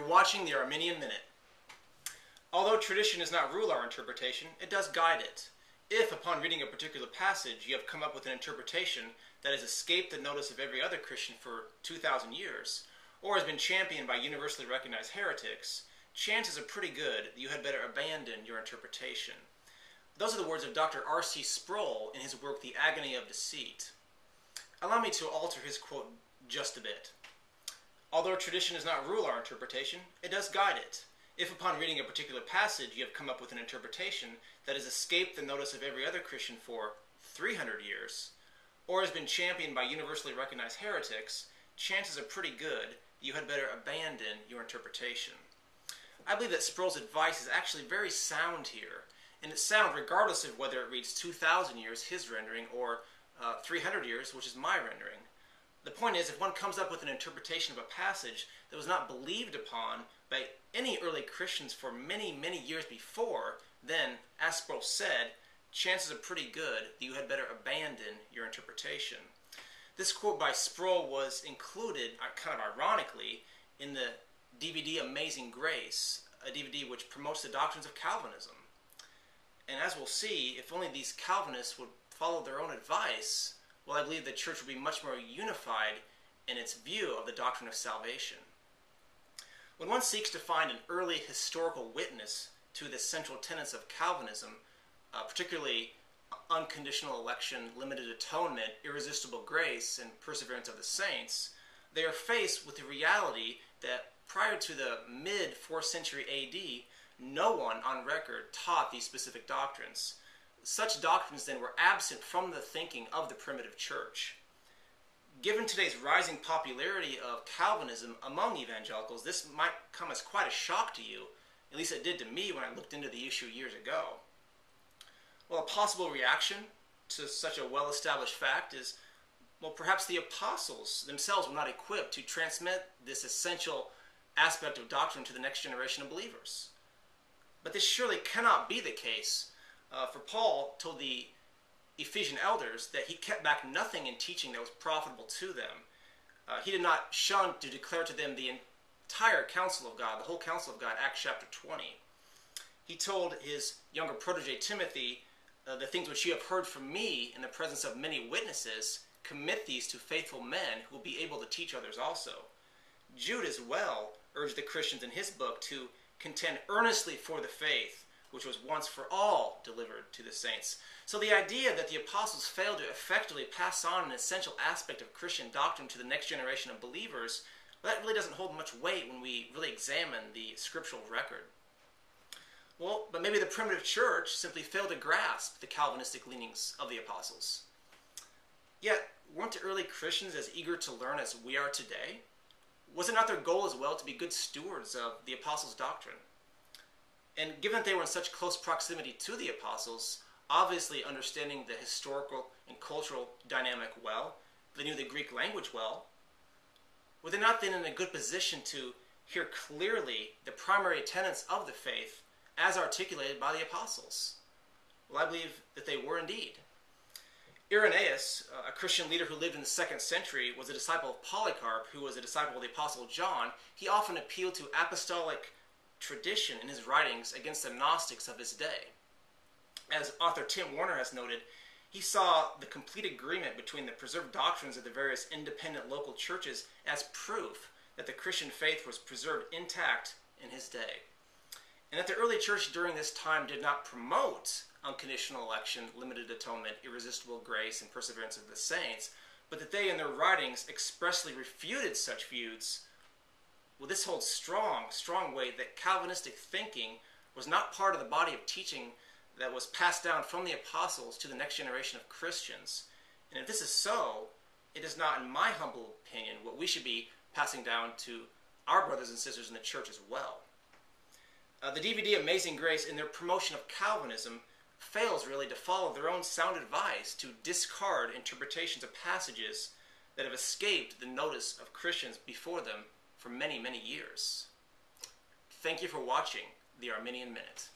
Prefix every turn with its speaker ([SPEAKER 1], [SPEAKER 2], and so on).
[SPEAKER 1] watching the Arminian Minute. Although tradition does not rule our interpretation, it does guide it. If, upon reading a particular passage, you have come up with an interpretation that has escaped the notice of every other Christian for 2,000 years, or has been championed by universally recognized heretics, chances are pretty good that you had better abandon your interpretation. Those are the words of Dr. R.C. Sproul in his work, The Agony of Deceit. Allow me to alter his quote just a bit. Although tradition does not rule our interpretation, it does guide it. If upon reading a particular passage you have come up with an interpretation that has escaped the notice of every other Christian for 300 years, or has been championed by universally recognized heretics, chances are pretty good that you had better abandon your interpretation. I believe that Sproul's advice is actually very sound here, and it's sound regardless of whether it reads 2,000 years, his rendering, or 300 years, which is my rendering. The point is, if one comes up with an interpretation of a passage that was not believed upon by any early Christians for many, many years before, then, as Sproul said, chances are pretty good that you had better abandon your interpretation. This quote by Sproul was included, kind of ironically, in the DVD Amazing Grace, a DVD which promotes the doctrines of Calvinism. And as we'll see, if only these Calvinists would follow their own advice, well, I believe the church would be much more unified in its view of the doctrine of salvation. When one seeks to find an early historical witness to the central tenets of Calvinism, particularly unconditional election, limited atonement, irresistible grace, and perseverance of the saints, they are faced with the reality that prior to the mid-4th century AD, no one on record taught these specific doctrines. Such doctrines then were absent from the thinking of the primitive church. Given today's rising popularity of Calvinism among evangelicals, this might come as quite a shock to you. At least it did to me when I looked into the issue years ago. Well, a possible reaction to such a well-established fact is, well, perhaps the apostles themselves were not equipped to transmit this essential aspect of doctrine to the next generation of believers. But this surely cannot be the case. For Paul told the Ephesian elders that he kept back nothing in teaching that was profitable to them. He did not shun to declare to them the entire counsel of God, the whole counsel of God, Acts chapter 20. He told his younger protege Timothy, the things which you have heard from me in the presence of many witnesses, commit these to faithful men who will be able to teach others also. Jude as well urged the Christians in his book to contend earnestly for the faith which was once for all delivered to the saints. So the idea that the apostles failed to effectively pass on an essential aspect of Christian doctrine to the next generation of believers, well, that really doesn't hold much weight when we really examine the scriptural record. Well, but maybe the primitive church simply failed to grasp the Calvinistic leanings of the apostles. Yet, weren't the early Christians as eager to learn as we are today? Was it not their goal as well to be good stewards of the apostles' doctrine? And given that they were in such close proximity to the apostles, obviously understanding the historical and cultural dynamic well, they knew the Greek language well, were they not then in a good position to hear clearly the primary tenets of the faith as articulated by the apostles? Well, I believe that they were indeed. Irenaeus, a Christian leader who lived in the 2nd century, was a disciple of Polycarp, who was a disciple of the apostle John. He often appealed to apostolic tradition in his writings against the Gnostics of his day. As author Tim Warner has noted, he saw the complete agreement between the preserved doctrines of the various independent local churches as proof that the Christian faith was preserved intact in his day. And that the early church during this time did not promote unconditional election, limited atonement, irresistible grace, and perseverance of the saints, but that they in their writings expressly refuted such views. Well, this holds strong weight that Calvinistic thinking was not part of the body of teaching that was passed down from the apostles to the next generation of Christians. And if this is so, it is not, in my humble opinion, what we should be passing down to our brothers and sisters in the church as well. The DVD Amazing Grace, in their promotion of Calvinism, fails really to follow their own sound advice to discard interpretations of passages that have escaped the notice of Christians before them for many, many years. Thank you for watching the Arminian Minute.